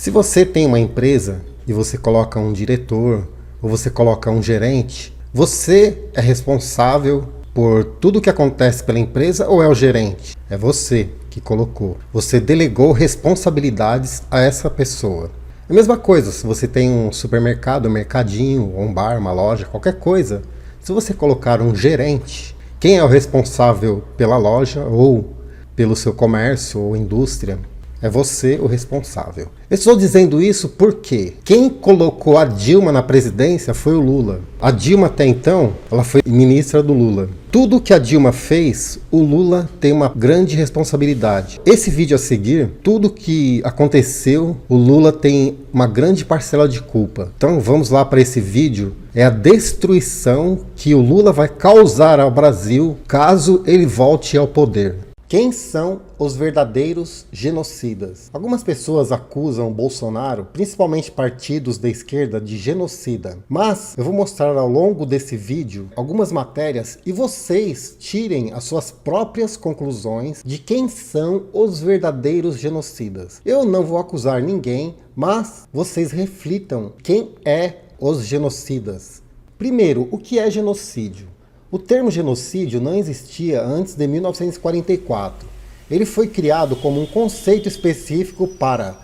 Se você tem uma empresa e você coloca um diretor ou você coloca um gerente, você é responsável por tudo que acontece pela empresa ou é o gerente? É você que colocou. Você delegou responsabilidades a essa pessoa. É a mesma coisa, se você tem um supermercado, um mercadinho, um bar, uma loja, qualquer coisa, se você colocar um gerente, quem é o responsável pela loja ou pelo seu comércio ou indústria? É você o responsável. Eu estou dizendo isso porque quem colocou a Dilma na presidência foi o Lula. A Dilma até então, ela foi ministra do Lula. Tudo que a Dilma fez, o Lula tem uma grande responsabilidade. Esse vídeo a seguir, tudo que aconteceu, o Lula tem uma grande parcela de culpa. Então vamos lá para esse vídeo. É a destruição que o Lula vai causar ao Brasil caso ele volte ao poder. Quem são os verdadeiros genocidas? Algumas pessoas acusam o Bolsonaro, principalmente partidos da esquerda, de genocida. Mas eu vou mostrar ao longo desse vídeo algumas matérias e vocês tirem as suas próprias conclusões de quem são os verdadeiros genocidas. Eu não vou acusar ninguém, mas vocês reflitam quem é os genocidas. Primeiro, o que é genocídio? O termo genocídio não existia antes de 1944. Ele foi criado como um conceito específico para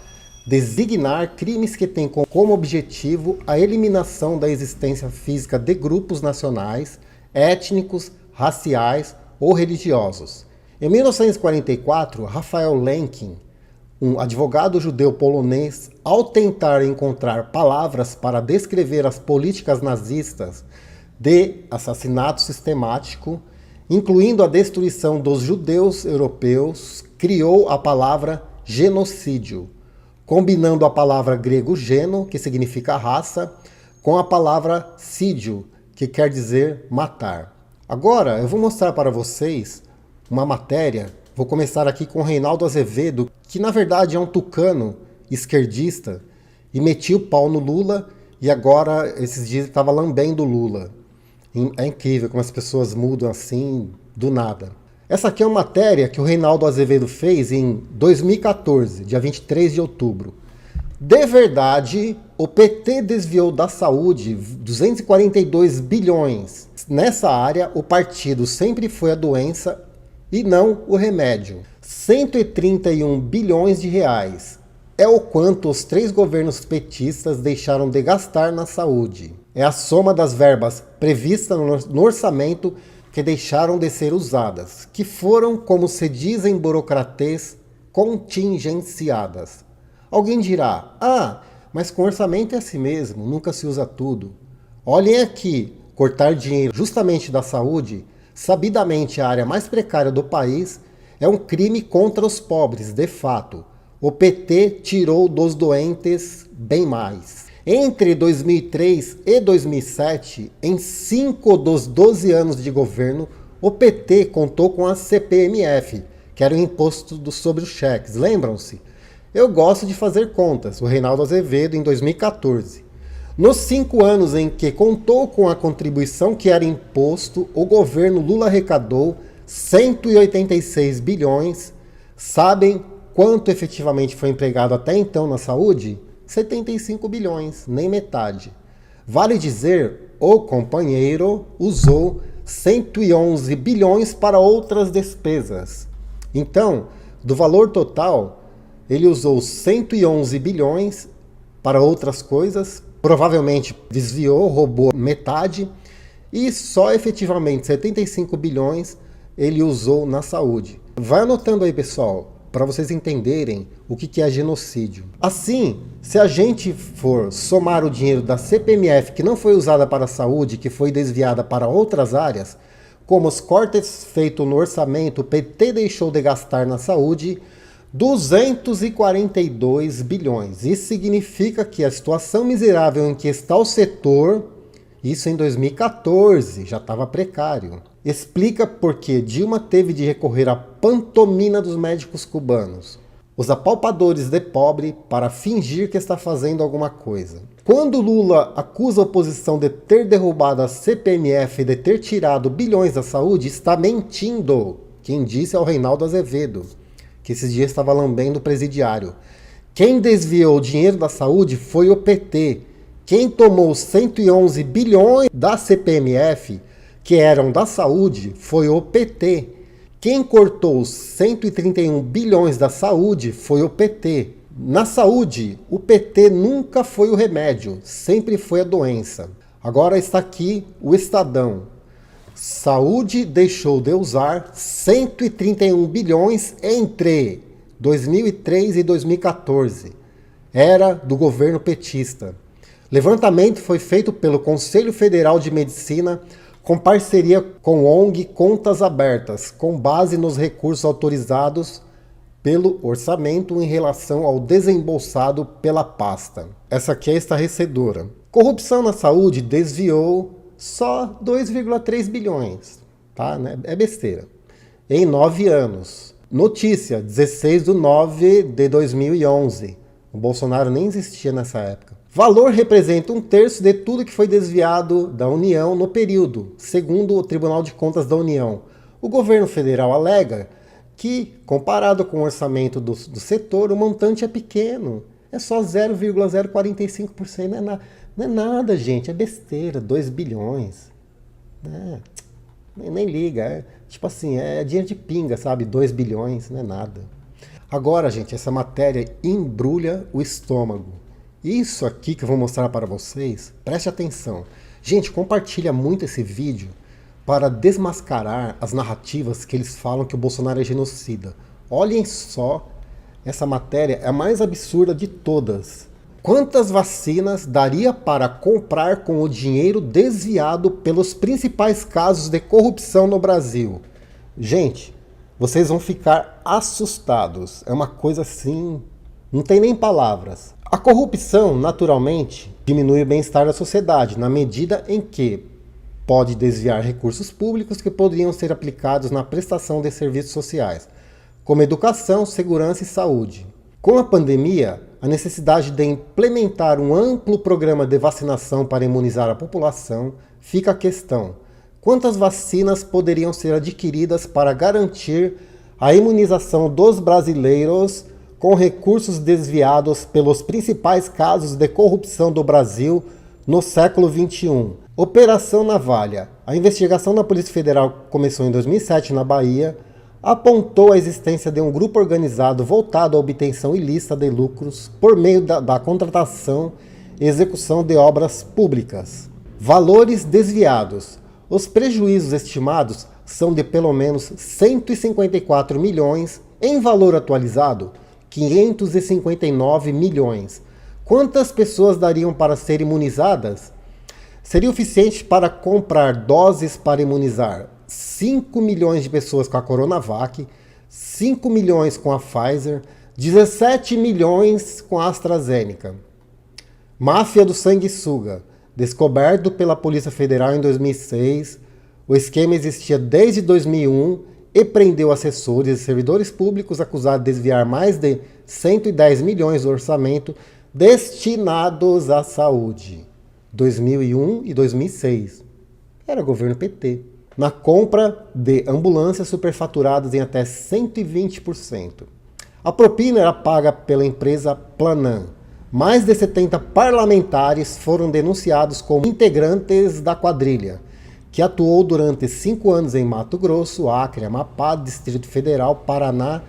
designar crimes que têm como objetivo a eliminação da existência física de grupos nacionais, étnicos, raciais ou religiosos. Em 1944, Raphael Lemkin, um advogado judeu polonês, ao tentar encontrar palavras para descrever as políticas nazistas de assassinato sistemático, incluindo a destruição dos judeus europeus, criou a palavra genocídio, combinando a palavra grego geno, que significa raça, com a palavra sídio, que quer dizer matar. Agora eu vou mostrar para vocês uma matéria, vou começar aqui com o Reinaldo Azevedo, que na verdade é um tucano esquerdista, e metia o pau no Lula, e agora esses dias ele estava lambendo o Lula. É incrível como as pessoas mudam assim, do nada. Essa aqui é uma matéria que o Reinaldo Azevedo fez em 2014, dia 23 de outubro. De verdade, o PT desviou da saúde 242 bilhões. Nessa área, o partido sempre foi a doença e não o remédio. 131 bilhões de reais. É o quanto os 3 governos petistas deixaram de gastar na saúde. É a soma das verbas previstas no orçamento que deixaram de ser usadas, que foram, como se diz em burocratês, contingenciadas. Alguém dirá, mas com orçamento é assim mesmo, nunca se usa tudo. Olhem aqui, cortar dinheiro justamente da saúde, sabidamente a área mais precária do país, é um crime contra os pobres, de fato. O PT tirou dos doentes bem mais. Entre 2003 e 2007, em 5 dos 12 anos de governo, o PT contou com a CPMF, que era o imposto sobre os cheques. Lembram-se? Eu gosto de fazer contas, o Reinaldo Azevedo em 2014. Nos 5 anos em que contou com a contribuição que era imposto, o governo Lula arrecadou 186 bilhões. Sabem quanto efetivamente foi empregado até então na saúde? 75 bilhões, nem metade. Vale dizer, o companheiro usou 111 bilhões para outras despesas. Então, do valor total, ele usou 111 bilhões para outras coisas, provavelmente desviou, roubou metade, e só efetivamente 75 bilhões ele usou na saúde. Vai anotando aí, pessoal, para vocês entenderem o que é genocídio. Assim, se a gente for somar o dinheiro da CPMF que não foi usada para a saúde, que foi desviada para outras áreas, como os cortes feitos no orçamento, o PT deixou de gastar na saúde 242 bilhões. Isso significa que a situação miserável em que está o setor, isso em 2014, já estava precário. Explica por que Dilma teve de recorrer à pantomima dos médicos cubanos, os apalpadores de pobre, para fingir que está fazendo alguma coisa. Quando Lula acusa a oposição de ter derrubado a CPMF e de ter tirado bilhões da saúde, está mentindo. Quem disse é o Reinaldo Azevedo, que esses dias estava lambendo o presidiário. Quem desviou o dinheiro da saúde foi o PT. Quem tomou os 111 bilhões da CPMF, que eram da saúde, foi o PT. Quem cortou os 131 bilhões da saúde foi o PT. Na saúde, o PT nunca foi o remédio, sempre foi a doença. Agora está aqui o Estadão. Saúde deixou de usar 131 bilhões entre 2003 e 2014. Era do governo petista. Levantamento foi feito pelo Conselho Federal de Medicina com parceria com ONG Contas Abertas, com base nos recursos autorizados pelo orçamento em relação ao desembolsado pela pasta. Essa aqui é a estarrecedora. Corrupção na saúde desviou só 2,3 bilhões. Tá? É besteira. Em 9 anos. Notícia, 16/9/2011. O Bolsonaro nem existia nessa época. Valor representa 1/3 de tudo que foi desviado da União no período, segundo o Tribunal de Contas da União. O governo federal alega que, comparado com o orçamento do setor, o montante é pequeno. É só 0,045%. Não é nada, gente. É besteira. 2 bilhões. Nem liga. Tipo assim, é dinheiro de pinga, sabe? 2 bilhões. Não é nada. Agora, gente, essa matéria embrulha o estômago. Isso aqui que eu vou mostrar para vocês, preste atenção. Gente, compartilha muito esse vídeo para desmascarar as narrativas que eles falam que o Bolsonaro é genocida. Olhem só, essa matéria é a mais absurda de todas. Quantas vacinas daria para comprar com o dinheiro desviado pelos principais casos de corrupção no Brasil? Gente, vocês vão ficar assustados. É uma coisa assim, não tem nem palavras. A corrupção, naturalmente, diminui o bem-estar da sociedade, na medida em que pode desviar recursos públicos que poderiam ser aplicados na prestação de serviços sociais, como educação, segurança e saúde. Com a pandemia, a necessidade de implementar um amplo programa de vacinação para imunizar a população, fica a questão: quantas vacinas poderiam ser adquiridas para garantir a imunização dos brasileiros com recursos desviados pelos principais casos de corrupção do Brasil no século XXI. Operação Navalha. A investigação da Polícia Federal começou em 2007 na Bahia, apontou a existência de um grupo organizado voltado à obtenção ilícita de lucros por meio da contratação e execução de obras públicas. Valores desviados. Os prejuízos estimados são de pelo menos 154 milhões, em valor atualizado, 559 milhões. Quantas pessoas dariam para ser imunizadas? Seria o suficiente para comprar doses para imunizar 5 milhões de pessoas com a Coronavac, 5 milhões com a Pfizer, 17 milhões com a AstraZeneca. Máfia do sanguessuga. Descoberto pela Polícia Federal em 2006, o esquema existia desde 2001 e prendeu assessores e servidores públicos acusados de desviar mais de 110 milhões do orçamento destinados à saúde. 2001 e 2006. Era governo PT. Na compra de ambulâncias superfaturadas em até 120%. A propina era paga pela empresa Planan. Mais de 70 parlamentares foram denunciados como integrantes da quadrilha, que atuou durante 5 anos em Mato Grosso, Acre, Amapá, Distrito Federal, Paraná,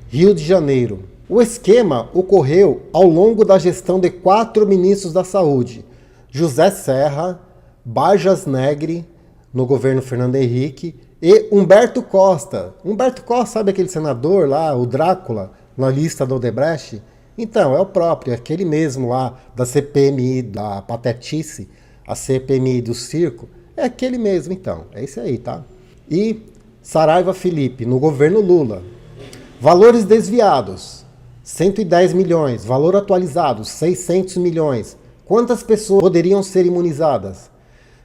Rio de Janeiro. O esquema ocorreu ao longo da gestão de 4 ministros da Saúde: José Serra, Barjas Negri, no governo Fernando Henrique, e Humberto Costa. Humberto Costa, sabe aquele senador lá, o Drácula, na lista do Odebrecht? Então, é o próprio, aquele mesmo lá da CPMI, da patetice, a CPMI do circo. É aquele mesmo, então. É isso aí, tá? E Saraiva Felipe, no governo Lula. Valores desviados: 110 milhões. Valor atualizado: 600 milhões. Quantas pessoas poderiam ser imunizadas?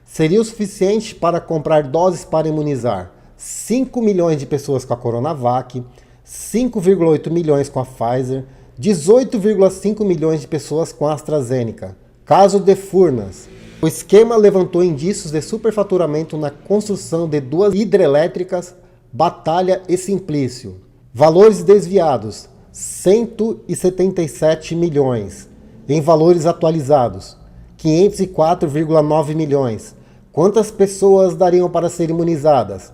Seria o suficiente para comprar doses para imunizar 5 milhões de pessoas com a Coronavac, 5,8 milhões com a Pfizer, 18,5 milhões de pessoas com a AstraZeneca. Caso de Furnas. O esquema levantou indícios de superfaturamento na construção de 2 hidrelétricas, Batalha e Simplício. Valores desviados: 177 milhões. Em valores atualizados, 504,9 milhões. Quantas pessoas dariam para ser imunizadas?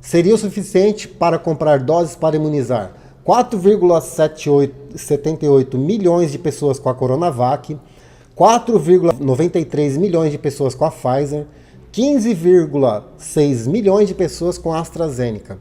Seria o suficiente para comprar doses para imunizar 4,78 milhões de pessoas com a Coronavac, 4,93 milhões de pessoas com a Pfizer, 15,6 milhões de pessoas com a AstraZeneca.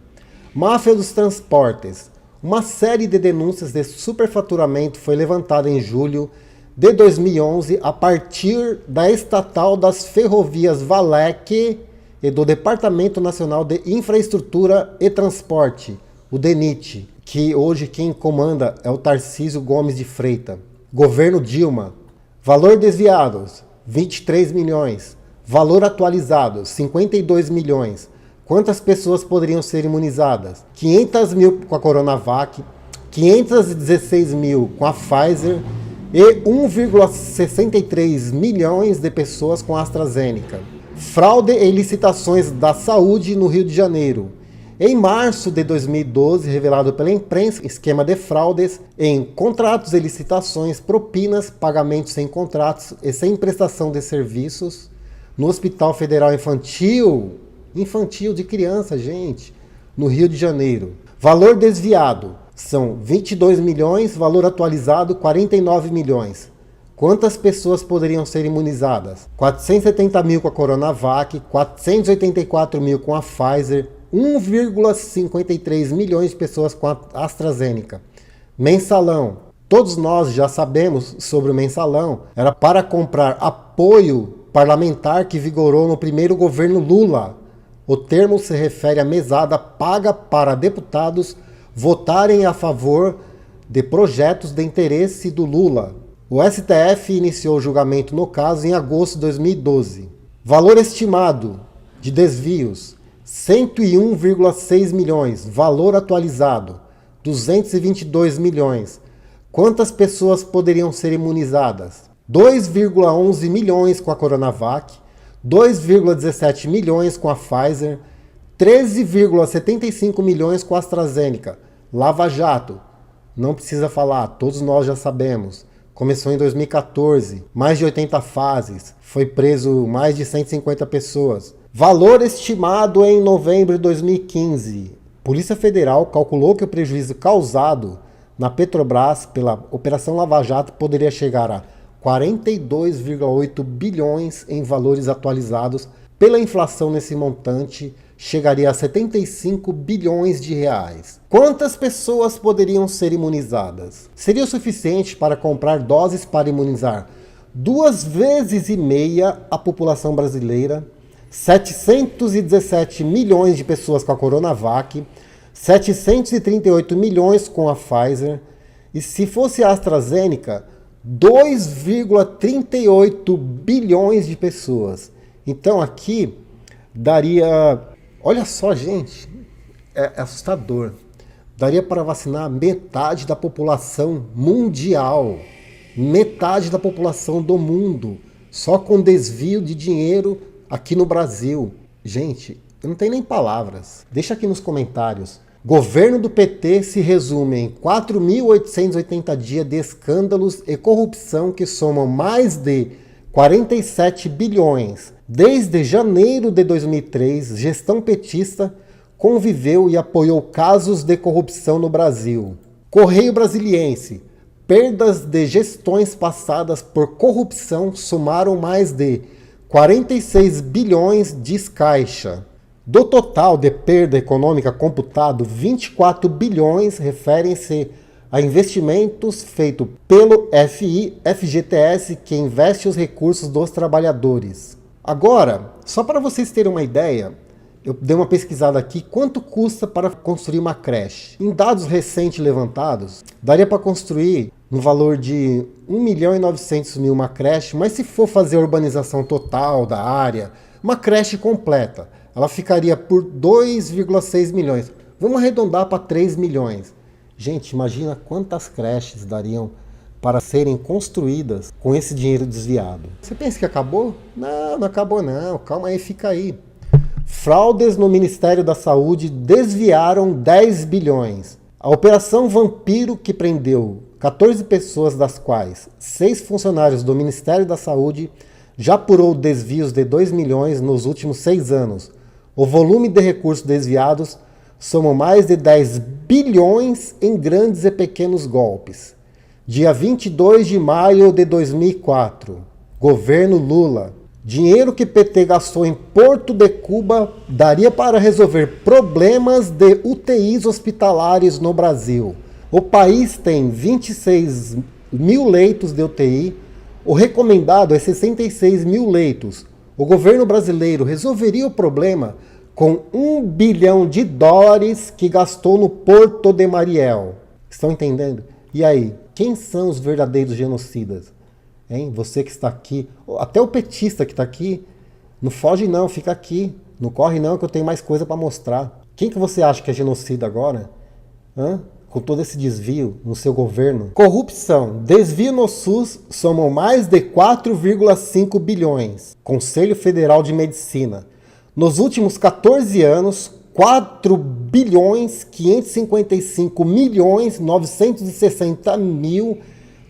Máfia dos transportes. Uma série de denúncias de superfaturamento foi levantada em julho de 2011 a partir da estatal das ferrovias Valec e do Departamento Nacional de Infraestrutura e Transporte, o DENIT, que hoje quem comanda é o Tarcísio Gomes de Freitas. Governo Dilma. Valor desviados, 23 milhões. Valor atualizado, 52 milhões. Quantas pessoas poderiam ser imunizadas? 500 mil com a Coronavac, 516 mil com a Pfizer e 1,63 milhões de pessoas com a AstraZeneca. Fraude em licitações da saúde no Rio de Janeiro. Em março de 2012, revelado pela imprensa, esquema de fraudes em contratos e licitações, propinas, pagamentos sem contratos e sem prestação de serviços no Hospital Federal Infantil de criança, gente, no Rio de Janeiro. Valor desviado são 22 milhões, valor atualizado 49 milhões. Quantas pessoas poderiam ser imunizadas? 470 mil com a Coronavac, 484 mil com a Pfizer, 1,53 milhões de pessoas com a AstraZeneca. Mensalão. Todos nós já sabemos sobre o mensalão. Era para comprar apoio parlamentar que vigorou no primeiro governo Lula. O termo se refere à mesada paga para deputados votarem a favor de projetos de interesse do Lula. O STF iniciou o julgamento no caso em agosto de 2012. Valor estimado de desvios, 101,6 milhões. Valor atualizado, 222 milhões. Quantas pessoas poderiam ser imunizadas? 2,11 milhões com a Coronavac, 2,17 milhões com a Pfizer, 13,75 milhões com a AstraZeneca. Lava Jato, não precisa falar, todos nós já sabemos. Começou em 2014, mais de 80 fases, foi preso mais de 150 pessoas. Valor estimado em novembro de 2015. Polícia Federal calculou que o prejuízo causado na Petrobras pela Operação Lava Jato poderia chegar a 42,8 bilhões em valores atualizados. Pela inflação nesse montante, chegaria a 75 bilhões de reais. Quantas pessoas poderiam ser imunizadas? Seria o suficiente para comprar doses para imunizar 2,5 vezes a população brasileira, 717 milhões de pessoas com a Coronavac, 738 milhões com a Pfizer, e se fosse a AstraZeneca, 2,38 bilhões de pessoas. Então aqui daria, olha só, gente, é assustador. Daria para vacinar metade da população mundial, metade da população do mundo, só com desvio de dinheiro aqui no Brasil. Gente, eu não tenho nem palavras. Deixa aqui nos comentários. Governo do PT se resume em 4.880 dias de escândalos e corrupção que somam mais de 47 bilhões. Desde janeiro de 2003, gestão petista conviveu e apoiou casos de corrupção no Brasil. Correio Brasiliense. Perdas de gestões passadas por corrupção somaram mais de 46 bilhões de caixa. Do total de perda econômica computado, 24 bilhões referem-se a investimentos feitos pelo FGTS, que investe os recursos dos trabalhadores. Agora, só para vocês terem uma ideia, eu dei uma pesquisada aqui, quanto custa para construir uma creche? Em dados recentes levantados, daria para construir no valor de 1.900.000 uma creche, mas se for fazer a urbanização total da área, uma creche completa, ela ficaria por 2,6 milhões. Vamos arredondar para 3 milhões. Gente, imagina quantas creches dariam para serem construídas com esse dinheiro desviado. Você pensa que acabou? Não, não acabou não. Calma aí, fica aí. Fraudes no Ministério da Saúde desviaram 10 bilhões. A Operação Vampiro, que prendeu 14 pessoas, das quais 6 funcionários do Ministério da Saúde, já apurou desvios de 2 milhões nos últimos 6 anos. O volume de recursos desviados soma mais de 10 bilhões em grandes e pequenos golpes. Dia 22 de maio de 2004, governo Lula. Dinheiro que PT gastou em Porto de Cuba daria para resolver problemas de UTIs hospitalares no Brasil. O país tem 26 mil leitos de UTI, o recomendado é 66 mil leitos. O governo brasileiro resolveria o problema com $1 bilhão que gastou no Porto de Mariel. Estão entendendo? E aí, quem são os verdadeiros genocidas? Hein? Você que está aqui, até o petista que está aqui, não foge não, fica aqui. Não corre não, que eu tenho mais coisa para mostrar. Quem que você acha que é genocida agora? Com todo esse desvio no seu governo? Corrupção, desvio no SUS somam mais de 4,5 bilhões. Conselho Federal de Medicina. Nos últimos 14 anos, 4 bilhões 555 milhões 960 mil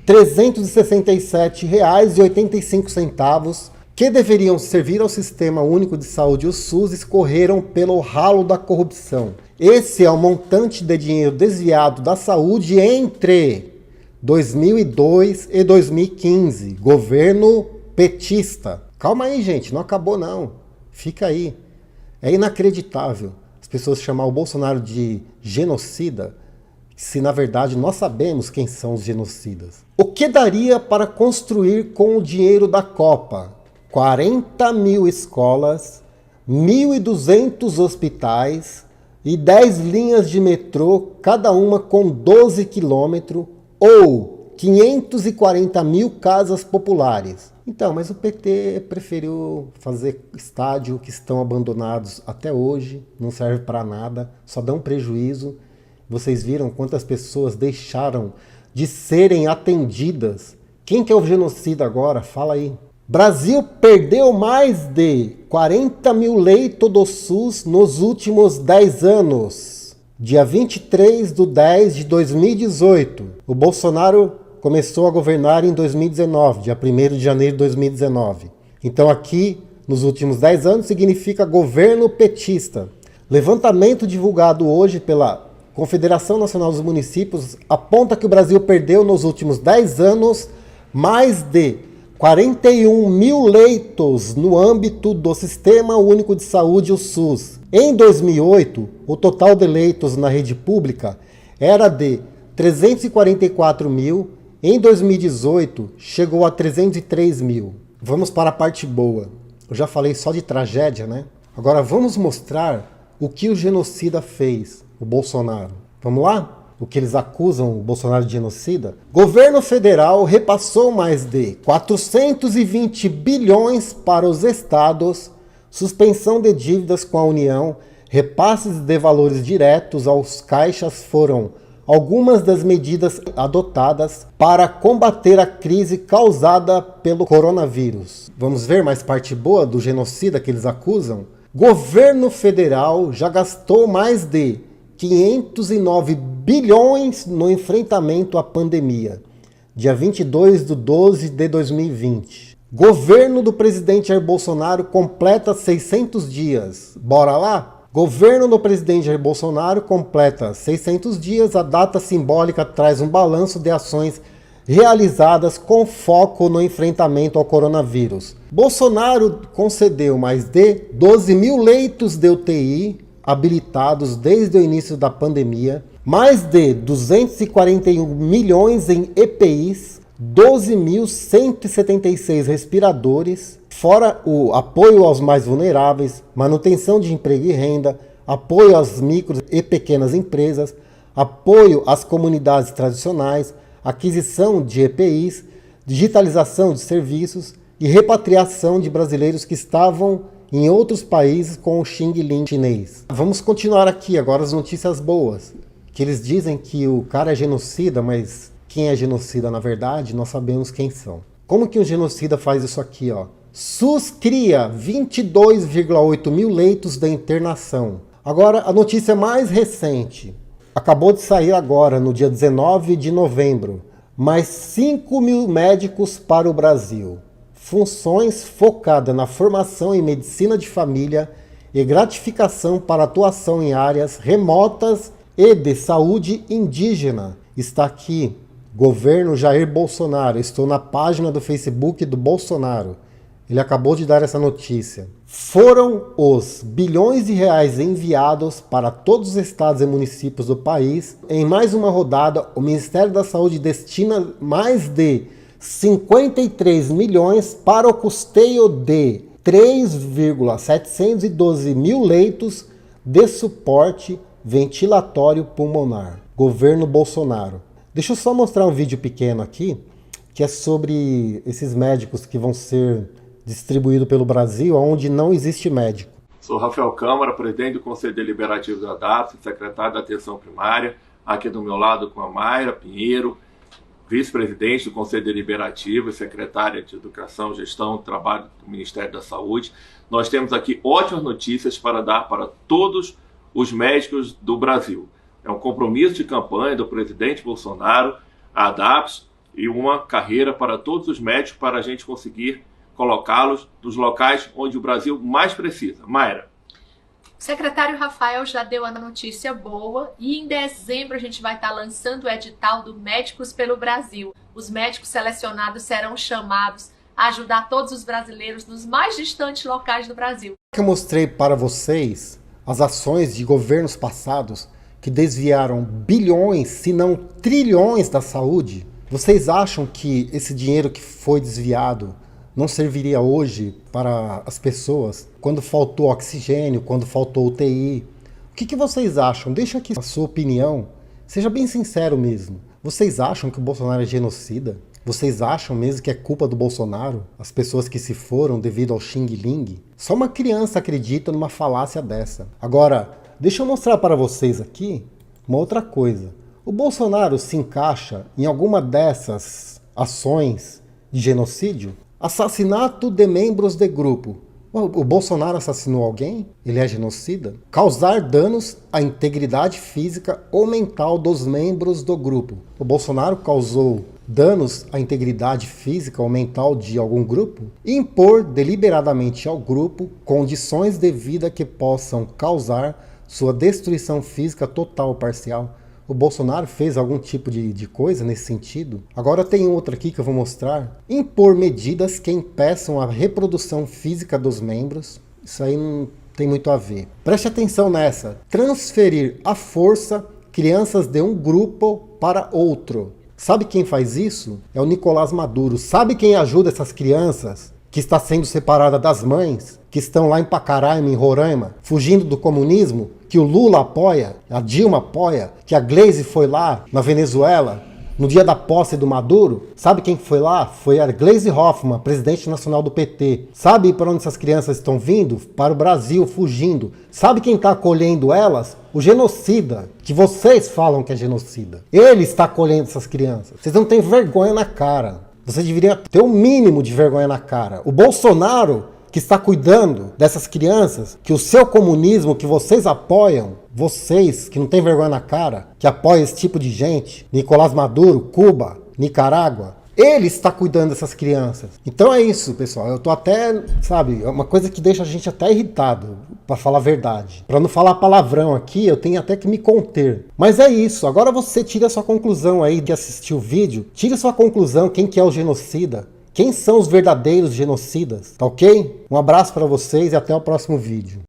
367 reais e 85 centavos que deveriam servir ao Sistema Único de Saúde, o SUS, escorreram pelo ralo da corrupção. Esse é o montante de dinheiro desviado da saúde entre 2002 e 2015, governo petista. Calma aí, gente, não acabou não. Fica aí. É inacreditável as pessoas chamar o Bolsonaro de genocida, se na verdade nós sabemos quem são os genocidas. O que daria para construir com o dinheiro da Copa? 40 mil escolas, 1.200 hospitais e 10 linhas de metrô, cada uma com 12 quilômetros, ou 540 mil casas populares. Então, mas o PT preferiu fazer estádio que estão abandonados até hoje, não serve para nada, só dão prejuízo. Vocês viram quantas pessoas deixaram de serem atendidas? Quem que é o genocida agora? Fala aí. Brasil perdeu mais de 40 mil leitos do SUS nos últimos 10 anos. Dia 23 de 10 de 2018. O Bolsonaro começou a governar em 2019, dia 1º de janeiro de 2019. Então aqui, nos últimos 10 anos, significa governo petista. Levantamento divulgado hoje pela Confederação Nacional dos Municípios aponta que o Brasil perdeu nos últimos 10 anos mais de 41 mil leitos no âmbito do Sistema Único de Saúde, o SUS. Em 2008, o total de leitos na rede pública era de 344 mil, em 2018 chegou a 303 mil. Vamos para a parte boa. Eu já falei só de tragédia, né? Agora vamos mostrar o que o genocida fez, o Bolsonaro. Vamos lá? O que eles acusam o Bolsonaro de genocida? Governo federal repassou mais de 420 bilhões para os estados, suspensão de dívidas com a União, repasses de valores diretos aos caixas foram algumas das medidas adotadas para combater a crise causada pelo coronavírus. Vamos ver mais parte boa do genocida que eles acusam? Governo federal já gastou mais de 509 bilhões no enfrentamento à pandemia. Dia 22 de 12 de 2020. Governo do presidente Jair Bolsonaro completa 600 dias. Bora lá? Governo do presidente Jair Bolsonaro completa 600 dias. A data simbólica traz um balanço de ações realizadas com foco no enfrentamento ao coronavírus. Bolsonaro concedeu mais de 12 mil leitos de UTI habilitados desde o início da pandemia, mais de 241 milhões em EPIs, 12.176 respiradores, fora o apoio aos mais vulneráveis, manutenção de emprego e renda, apoio às micro e pequenas empresas, apoio às comunidades tradicionais, aquisição de EPIs, digitalização de serviços e repatriação de brasileiros que estavam em outros países com o Xing Ling chinês. Vamos continuar aqui, agora as notícias boas. Que eles dizem que o cara é genocida, mas quem é genocida na verdade, nós sabemos quem são. Como que um genocida faz isso aqui, ó? SUS cria 22,8 mil leitos de internação. Agora, a notícia mais recente. Acabou de sair agora, no dia 19 de novembro, mais 5.000 médicos para o Brasil. Funções focadas na formação em medicina de família e gratificação para atuação em áreas remotas e de saúde indígena. Está aqui, governo Jair Bolsonaro. Estou na página do Facebook do Bolsonaro. Ele acabou de dar essa notícia. Foram os bilhões de reais enviados para todos os estados e municípios do país. Em mais uma rodada, o Ministério da Saúde destina mais de 53 milhões para o custeio de 3,712 mil leitos de suporte ventilatório pulmonar. Governo Bolsonaro. Deixa eu só mostrar um vídeo pequeno aqui, que é sobre esses médicos que vão ser distribuído pelo Brasil, onde não existe médico. Sou Rafael Câmara, presidente do Conselho Deliberativo da ADAPS, secretário da Atenção Primária, aqui do meu lado com a Mayra Pinheiro, vice-presidente do Conselho Deliberativo e secretária de Educação, Gestão e Trabalho do Ministério da Saúde. Nós temos aqui ótimas notícias para dar para todos os médicos do Brasil. É um compromisso de campanha do presidente Bolsonaro, a ADAPS, e uma carreira para todos os médicos para a gente conseguir colocá-los nos locais onde o Brasil mais precisa. Mayra. O secretário Rafael já deu a notícia boa e em dezembro a gente vai estar lançando o edital do Médicos pelo Brasil. Os médicos selecionados serão chamados a ajudar todos os brasileiros nos mais distantes locais do Brasil. Eu mostrei para vocês as ações de governos passados que desviaram bilhões, se não trilhões da saúde. Vocês acham que esse dinheiro que foi desviado não serviria hoje para as pessoas quando faltou oxigênio, quando faltou UTI? O que vocês acham? Deixa aqui a sua opinião. Seja bem sincero mesmo. Vocês acham que o Bolsonaro é genocida? Vocês acham mesmo que é culpa do Bolsonaro? As pessoas que se foram devido ao Xing Ling? Só uma criança acredita numa falácia dessa. Agora, deixa eu mostrar para vocês aqui uma outra coisa. O Bolsonaro se encaixa em alguma dessas ações de genocídio? Assassinato de membros de grupo. O Bolsonaro assassinou alguém? Ele é genocida? Causar danos à integridade física ou mental dos membros do grupo. O Bolsonaro causou danos à integridade física ou mental de algum grupo? Impor deliberadamente ao grupo condições de vida que possam causar sua destruição física total ou parcial. O Bolsonaro fez algum tipo de coisa nesse sentido? Agora tem outra aqui que eu vou mostrar. Impor medidas que impeçam a reprodução física dos membros. Isso aí não tem muito a ver. Preste atenção nessa. Transferir à força crianças de um grupo para outro. Sabe quem faz isso? É o Nicolás Maduro. Sabe quem ajuda essas crianças que está sendo separada das mães, que estão lá em Pacaraima, em Roraima, fugindo do comunismo, que o Lula apoia, a Dilma apoia, que a Gleisi foi lá na Venezuela, no dia da posse do Maduro? Sabe quem foi lá? Foi a Gleisi Hoffmann, presidente nacional do PT. Sabe para onde essas crianças estão vindo? Para o Brasil, fugindo. Sabe quem está acolhendo elas? O genocida, que vocês falam que é genocida. Ele está acolhendo essas crianças. Vocês não têm vergonha na cara. Você deveria ter o mínimo de vergonha na cara. O Bolsonaro, que está cuidando dessas crianças, que o seu comunismo que vocês apoiam, vocês que não têm vergonha na cara, que apoiam esse tipo de gente, Nicolás Maduro, Cuba, Nicarágua, ele está cuidando dessas crianças. Então é isso, pessoal. Eu tô até, sabe, é uma coisa que deixa a gente até irritado, para falar a verdade. Para não falar palavrão aqui, eu tenho até que me conter. Mas é isso. Agora você tira a sua conclusão aí de assistir o vídeo. Tira a sua conclusão, quem que é o genocida. Quem são os verdadeiros genocidas, tá ok? Um abraço para vocês e até o próximo vídeo.